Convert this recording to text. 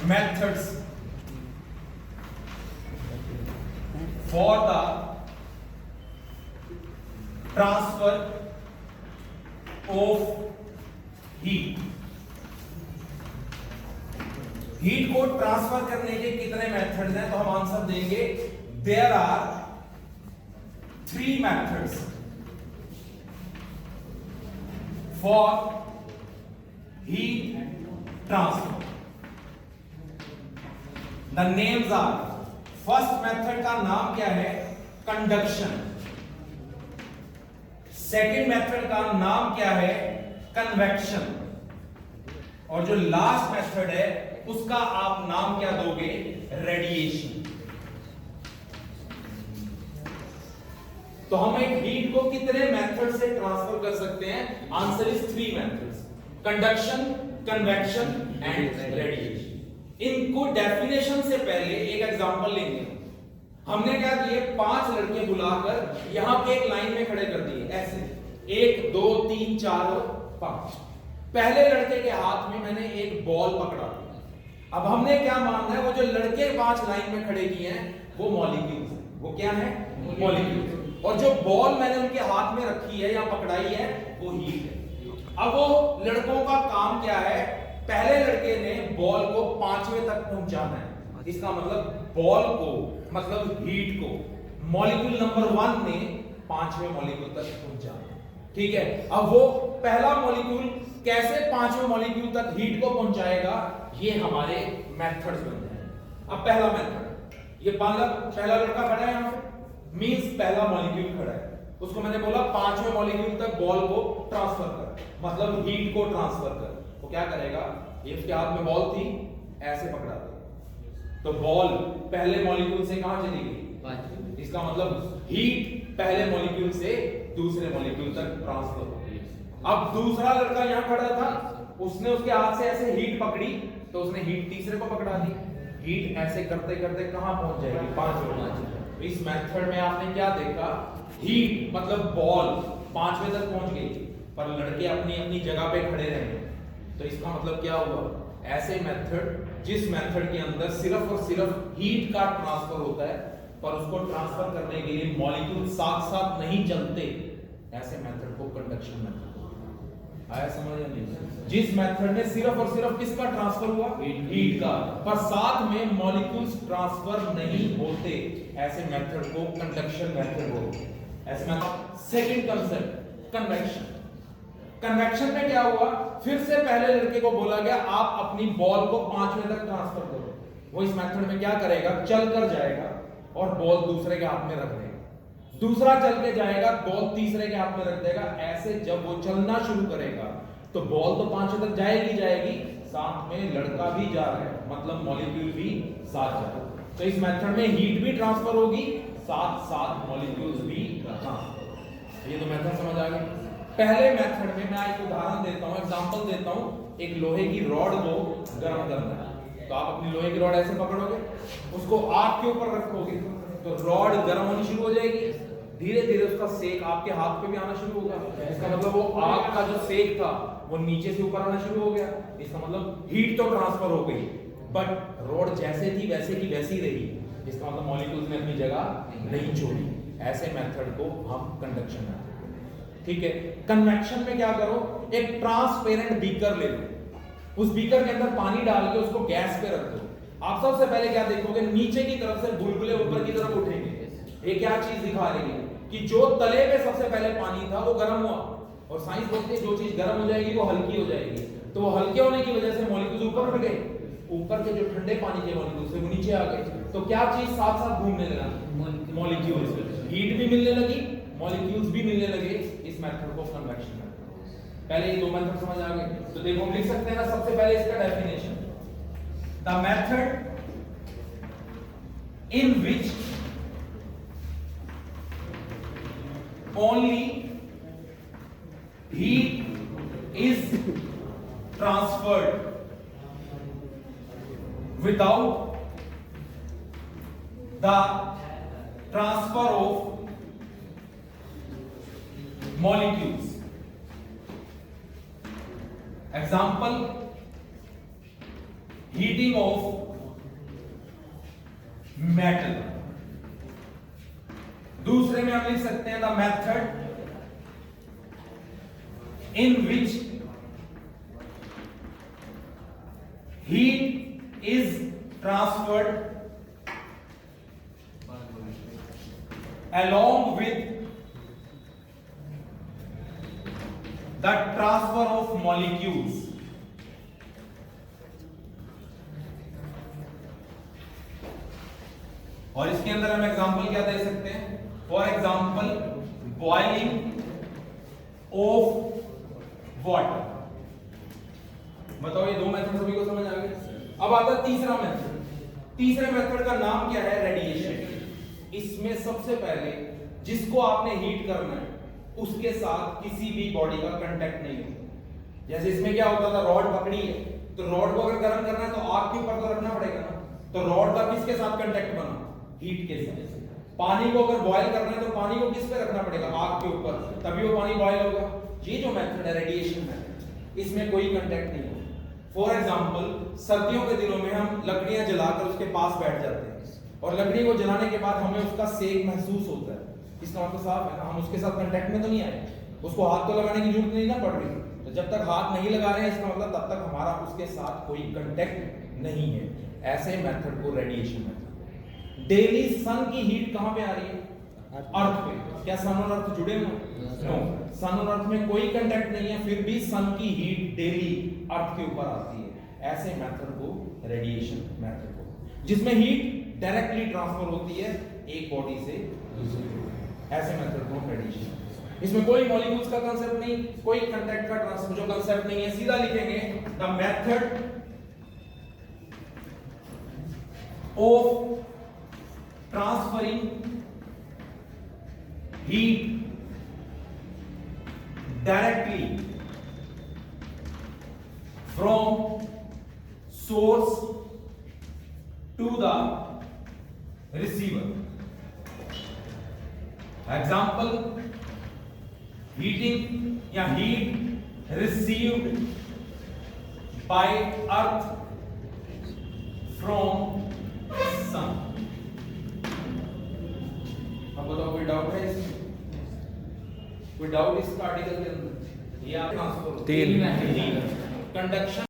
methods for the transfer of heat. Heat को transfer करने के कितने मेथड्स हैं? तो हम आंसर देंगे there are 3 methods for heat transfer. The names are, first method का नाम क्या है? कंडक्शन. सेकेंड मेथड का नाम क्या है? कन्वेक्शन. और जो लास्ट मेथड है उसका आप नाम क्या दोगे? रेडिएशन. तो हम एक हीट को कितने मेथड से ट्रांसफर कर सकते हैं? Answer is 3 methods: conduction, convection and radiation. इनको डेफिनेशन से पहले एक एग्जांपल लेंगे. हमने क्या किए? 5 लड़के बुलाकर यहां पे एक लाइन में खड़े कर दिए, ऐसे 1 2 3 4 और 5. पहले लड़के के हाथ में मैंने एक बॉल पकड़ा. अब हमने क्या मानना है? वो जो लड़के 5 लाइन में खड़े किए हैं वो मॉलिक्यूल्स हैं. वो क्या है? मॉलिक्यूल्स. और जो बॉल मैंने उनके हाथ में रखी है या पकड़ाई है वो हीट है. अब वो लड़कों का काम क्या है? पहले लड़के ने बॉल को 5वें तक पहुंचाना है. इसका मतलब बॉल को, मतलब हीट को मॉलिक्यूल नंबर 1 ने 5वें मॉलिक्यूल तक पहुंचाना. ठीक है. अब वो पहला मॉलिक्यूल कैसे 5वें मॉलिक्यूल तक हीट को पहुंचाएगा, ये हमारे मेथड्स बनते हैं. अब पहला मेथड, ये पहला लड़का खड़ा है यहां पे, मींस पहला मॉलिक्यूल खड़ा है. उसको मैंने बोला 5वें मॉलिक्यूल तक बॉल को ट्रांसफर कर, मतलब हीट को ट्रांसफर कर. तो क्या करेगा? ये उसके हाथ में बॉल थी, ऐसे पकड़ा दे. तो बॉल पहले मॉलिक्यूल से कहां चली गई? इसका मतलब हीट पहले मॉलिक्यूल से दूसरे मॉलिक्यूल तक ट्रांसफर हो गई. अब दूसरा लड़का यहां खड़ा था, उसने उसके हाथ से ऐसे हीट पकड़ी, तो उसने हीट तीसरे को पकड़ा दी. हीट ऐसे करते करते कहां पहुंच जाएगी? 5वें. इस मेथड में आपने क्या देखा? हीट मतलब बॉल 5वें तक पहुंच गई, पर लड़के अपनी अपनी जगह पे खड़े रहे. तो इसका मतलब क्या हुआ? ऐसे मेथड, जिस मेथड के अंदर सिर्फ और सिर्फ हीट का ट्रांसफर होता है, पर उसको ट्रांसफर करने के लिए मॉलिक्यूल साथ साथ नहीं चलते, ऐसे मेथड को कंडक्शन मेथड. आया समझ या नहीं? जिस मेथड में सिर्फ और सिर्फ किसका ट्रांसफर हुआ? हीट का, पर साथ में मॉलिक्यूल्स ट्रांसफर नहीं होते, ऐसे मेथड को कंडक्शन मेथड बोलते हैं. ऐसे method. Second concept, convection. Convection में क्या हुआ? फिर से पहले लड़के को बोला गया आप अपनी बॉल को 5वें तक ट्रांसफर करो. वो इस मेथड में क्या करेगा? चल कर जाएगा और बॉल दूसरे के हाथ में रख देगा. दूसरा चल के जाएगा, बॉल तीसरे के हाथ में रख देगा. ऐसे जब वो चलना शुरू करेगा तो बॉल तो 5वें तक जाएगी जाएगी, साथ में लड़का भी जा रहा है, मतलब मॉलिक्यूल भी साथ जा रहा है. तो इस मेथड में हीट भी ट्रांसफर होगी, साथ साथ मॉलिक्यूल्स भी ट्रांसफर. ये तो मेथड समझ आ गई. पहले मेथड में मैं एक उदाहरण देता हूं, एग्जांपल देता हूं. एक लोहे की रॉड को गर्म करना है, तो आप अपनी लोहे की रॉड ऐसे पकड़ोगे, उसको आग के ऊपर रखोगे, तो रॉड गर्म होनी शुरू हो जाएगी. धीरे धीरे उसका सेक आपके हाथ पे भी आना शुरू होगा. इसका मतलब वो आग का जो सेक था वो नीचे से ऊपर आना शुरू हो गया. इसका मतलब हीट तो ट्रांसफर हो गई, बट रॉड जैसे थी वैसे की वैसी रही. इसका मतलब मॉलिक्यूल्स ने अपनी जगह नहीं छोड़ी. ऐसे मेथड को हम कंडक्शन मेथड. ठीक है. कन्वेक्शन में क्या करो? एक ट्रांसपेरेंट बीकर ले लो, उस बीकर के अंदर पानी डाल के उसको गैस पे रख दो. आप सबसे पहले क्या देखोगे? नीचे की तरफ से बुलबुले ऊपर की तरफ उठेंगे. ये क्या चीज दिखा रही है? कि जो तले पे सबसे पहले पानी था वो गर्म हुआ, और साइंस बोलती है जो चीज गर्म हो जाएगी वो हल्की हो जाएगी. तो वो हल्के होने की वजह से मॉलिक्यूल्स ऊपर उठ गए, ऊपर के जो ठंडे पानी के मॉलिक्यूल्स थे वो नीचे आ गए. तो क्या चीज साथ साथ घूमने लगा? मॉलिक्यूल्स. हीट भी मिलने लगी, मॉलिक्यूल्स भी मिलने लगे. इस मेथड को कन्वेक्शन मेथड. पहले ये दो मेथड समझ आ गए. तो देखो हम लिख सकते हैं ना, सबसे पहले इसका definition, the method in which only heat is transferred without the transfer of molecules. Example, heating of metal. दूसरे में हम लिख सकते हैं the method in which heat is transferred along with the transfer of molecules। और इसके अंदर हम एग्जांपल क्या दे सकते हैं? For example boiling of water. बताओ ये दो मेथड सभी को समझ आ गए? अब आता है तीसरा मेथड। तीसरे मेथड का नाम क्या है? रेडिएशन। इसमें सबसे पहले जिसको आपने हीट करना है उसके साथ किसी भी बॉडी का कांटेक्ट नहीं होता। जैसे इसमें क्या होता था, रॉड पकड़ी है तो रॉड को अगर गर्म करना है तो आग के ऊपर तो रखना पड़ेगा ना, तो रॉड का किसके साथ कांटेक्ट बना? हीट के साथ। पानी को अगर बॉयल करना है तो पानी को किस पे रखना पड़ेगा? आग के ऊपर, तभी वो पानी बॉयल होगा। ये जो मेथड है रेडिएशन मेथड, इसमें कोई कांटेक्ट नहीं होगा। फॉर एग्जांपल सर्दियों के दिनों में हम लकड़ियां जलाकर उसके पास बैठ जाते हैं और लकड़ी को जलाने के बाद हमें उसका सेक महसूस होता है। इसका मतलब साफ है ना, हम उसके साथ कांटेक्ट में तो नहीं आए, उसको हाथ तो लगाने की जरूरत नहीं ना पड़ रही। तो जब तक हाथ नहीं लगा रहे हैं इसका मतलब तब तक हमारा उसके साथ कोई कांटेक्ट नहीं है। ऐसे मेथड को रेडिएशन मेथड। डेली सन की हीट कहां पे आ रही है? अर्थ पे। क्या सन और अर्थ जुड़े हुए हैं? नो, सन और अर्थ में कोई कांटेक्ट नहीं है, फिर भी सन की हीट डेली अर्थ के ऊपर आती है। ऐसे मेथड को रेडिएशन मेथड को, जिसमें हीट डायरेक्टली ट्रांसफर होती है एक बॉडी से दूसरी बॉडी। ऐसे मेथड को रेडिएशन। इसमें कोई मॉलिक्यूल्स का कांसेप्ट नहीं, कोई कांटेक्ट का ट्रांसफर जो कांसेप्ट नहीं है। सीधा लिखेंगे the method of transferring heat directly from source to the receiver। Example heating या heat received by earth from sun. अब बताओ कोई डाउट है इसमें? कोई डाउट इस आर्टिकल के अंदर? ये आप ट्रांसफर तीन कंडक्शन